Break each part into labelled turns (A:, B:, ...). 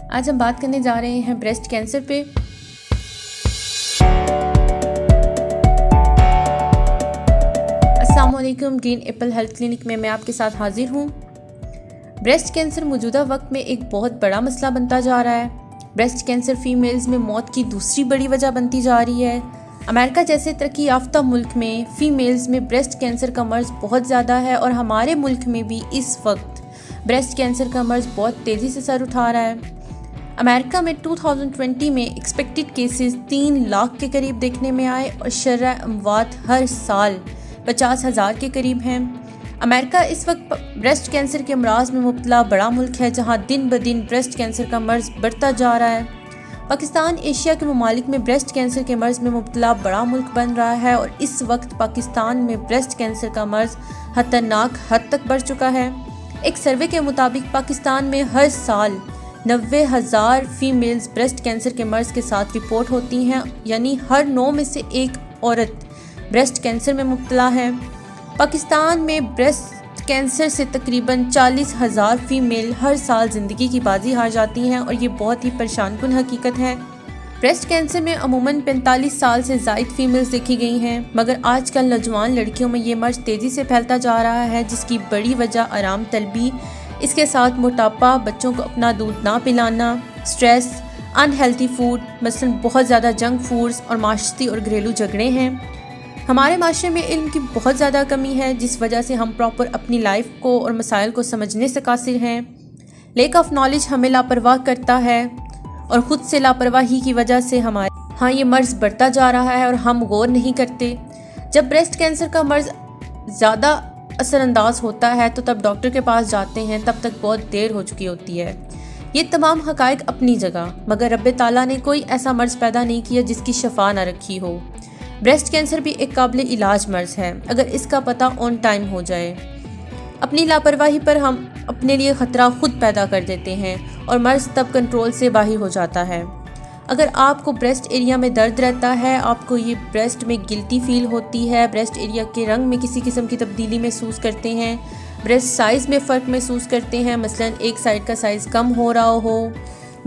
A: आज हम बात करने जा रहे हैं ब्रेस्ट कैंसर पे। अस्सलाम वालेकुम, ग्रीन एप्पल हेल्थ क्लिनिक में मैं आपके साथ हाजिर हूँ। ब्रेस्ट कैंसर मौजूदा वक्त में एक बहुत बड़ा मसला बनता जा रहा है। ब्रेस्ट कैंसर फीमेल्स में मौत की दूसरी बड़ी वजह बनती जा रही है। अमेरिका जैसे तरक्की याफ्ता मुल्क में फ़ीमेल्स में ब्रेस्ट कैंसर का मर्ज़ बहुत ज़्यादा है और हमारे मुल्क में भी इस वक्त ब्रेस्ट कैंसर का मर्ज़ बहुत तेज़ी से सर उठा रहा है। अमेरिका में 2020 में एक्सपेक्टेड केसेस 3 लाख के करीब देखने में आए और शरह अमवात हर साल 50,000 के करीब हैं। अमेरिका इस वक्त ब्रेस्ट कैंसर के अमराज में मुब्तला बड़ा मुल्क है, जहां दिन ब दिन ब्रेस्ट कैंसर का मर्ज़ बढ़ता जा रहा है। पाकिस्तान एशिया के ममालिक में ब्रेस्ट कैंसर के मर्ज़ में मुब्तला बड़ा मुल्क बन रहा है और इस वक्त पाकिस्तान में ब्रेस्ट कैंसर का मर्ज़ खतरनाक हद तक बढ़ चुका है। एक सर्वे के मुताबिक पाकिस्तान में हर साल 90,000 फीमेल्स ब्रेस्ट कैंसर के मर्ज़ के साथ रिपोर्ट होती हैं, यानी हर 9 में से एक औरत ब्रेस्ट कैंसर में मुब्तला है। पाकिस्तान में ब्रेस्ट कैंसर से तकरीबन 40,000 फीमेल हर साल ज़िंदगी की बाजी हार जाती हैं और ये बहुत ही परेशानकुन हकीकत है। ब्रेस्ट कैंसर में अमूमन 45 साल से ज़ायद फीमेल्स देखी गई हैं, मगर आजकल नौजवान लड़कियों में ये मर्ज़ तेज़ी से फैलता जा रहा है, जिसकी बड़ी वजह आराम तलबी, इसके साथ मोटापा, बच्चों को अपना दूध ना पिलाना, स्ट्रेस, अनहेल्थी फूड मसलन बहुत ज़्यादा जंक फूड्स और माशरती और घरेलू झगड़े हैं। हमारे माशरे में इल्म की बहुत ज़्यादा कमी है, जिस वजह से हम प्रॉपर अपनी लाइफ को और मसाइल को समझने से कासिर हैं। लेक ऑफ नॉलेज हमें लापरवाह करता है और ख़ुद से लापरवाही की वजह से हमारे ये मर्ज़ बढ़ता जा रहा है और हम गौर नहीं करते। जब ब्रेस्ट कैंसर का मर्ज़ ज़्यादा असरअंदाज होता है तो तब डॉक्टर के पास जाते हैं, तब तक बहुत देर हो चुकी होती है। ये तमाम हक़ाइक़ अपनी जगह, मगर रब्बे ताला ने कोई ऐसा मर्ज़ पैदा नहीं किया जिसकी शफा ना रखी हो। ब्रेस्ट कैंसर भी एक काबिल इलाज मर्ज़ है अगर इसका पता ऑन टाइम हो जाए। अपनी लापरवाही पर हम अपने लिए ख़तरा खुद पैदा कर देते हैं और मर्ज़ तब कंट्रोल से बाहर हो जाता है। अगर आपको ब्रेस्ट एरिया में दर्द रहता है, आपको ये ब्रेस्ट में गिल्टी फील होती है, ब्रेस्ट एरिया के रंग में किसी किस्म की तब्दीली महसूस करते हैं, ब्रेस्ट साइज़ में फ़र्क महसूस करते हैं, मसलन एक साइड का साइज़ कम हो रहा हो,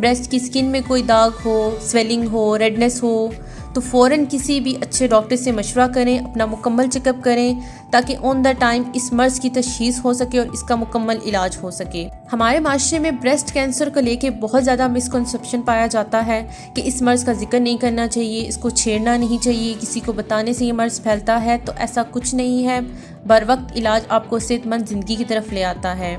A: ब्रेस्ट की स्किन में कोई दाग हो, स्वेलिंग हो, रेडनेस हो, तो फ़ौरन किसी भी अच्छे डॉक्टर से मशवरा करें, अपना मुकम्मल चेकअप करें, ताकि ऑन द टाइम इस मर्ज़ की तशख़ीस हो सके और इसका मुकम्मल इलाज हो सके। हमारे माशरे में ब्रेस्ट कैंसर को लेके बहुत ज़्यादा मिसकंसेप्शन पाया जाता है कि इस मर्ज़ का जिक्र नहीं करना चाहिए, इसको छेड़ना नहीं चाहिए, किसी को बताने से ये मर्ज़ फैलता है, तो ऐसा कुछ नहीं है। बर वक्त इलाज आपको सेहतमंद ज़िंदगी की तरफ ले आता है।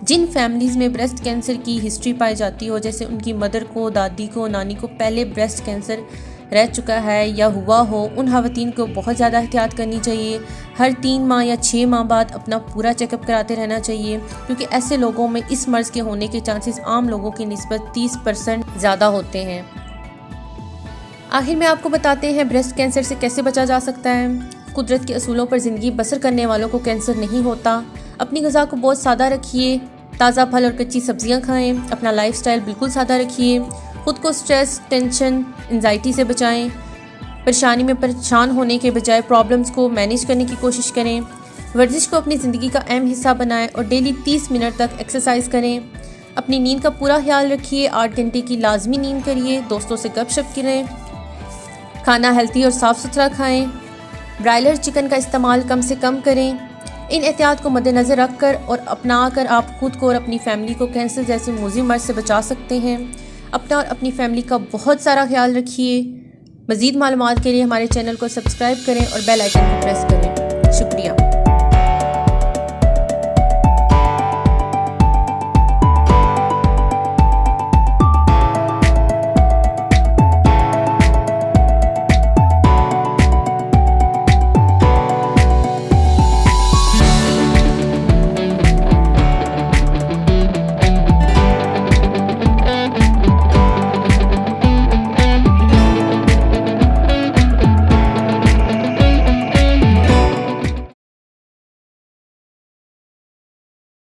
A: जिन फैमिलीज़ में ब्रेस्ट कैंसर की हिस्ट्री पाई जाती हो, जैसे उनकी मदर को, दादी को, नानी को पहले ब्रेस्ट कैंसर रह चुका है या हुआ हो, उन ख़वातीन को बहुत ज़्यादा एहतियात करनी चाहिए। हर 3 माह या 6 माह बाद अपना पूरा चेकअप कराते रहना चाहिए, क्योंकि ऐसे लोगों में इस मर्ज़ के होने के चांसेस आम लोगों की निस्बत 30% ज़्यादा होते हैं। आखिर में आपको बताते हैं ब्रेस्ट कैंसर से कैसे बचा जा सकता है। कुदरत के असूलों पर ज़िंदगी बसर करने वालों को कैंसर नहीं होता। अपनी ग़िज़ा को बहुत सादा रखिए, ताज़ा फल और कच्ची सब्जियां खाएं, अपना लाइफस्टाइल बिल्कुल सादा रखिए, ख़ुद को स्ट्रेस, टेंशन, एंजाइटी से बचाएं, परेशानी में परेशान होने के बजाय प्रॉब्लम्स को मैनेज करने की कोशिश करें, वर्जिश को अपनी ज़िंदगी का अहम हिस्सा बनाएं और डेली 30 मिनट तक एक्सरसाइज करें। अपनी नींद का पूरा ख्याल रखिए, 8 घंटे की लाजमी नींद करिए, दोस्तों से गपशप करें, खाना हेल्थी और साफ़ सुथरा खाएँ, ब्रायलर चिकन का इस्तेमाल कम से कम करें। इन एहतियात को मद्देनज़र रख कर और अपना कर आप खुद को और अपनी फैमिली को कैंसर जैसे मूज़ी मर्ज़ से बचा सकते हैं। अपना और अपनी फैमिली का बहुत सारा ख्याल रखिए। मज़ीद मालूमात के लिए हमारे चैनल को सब्सक्राइब करें और बेल आइकन को प्रेस करें।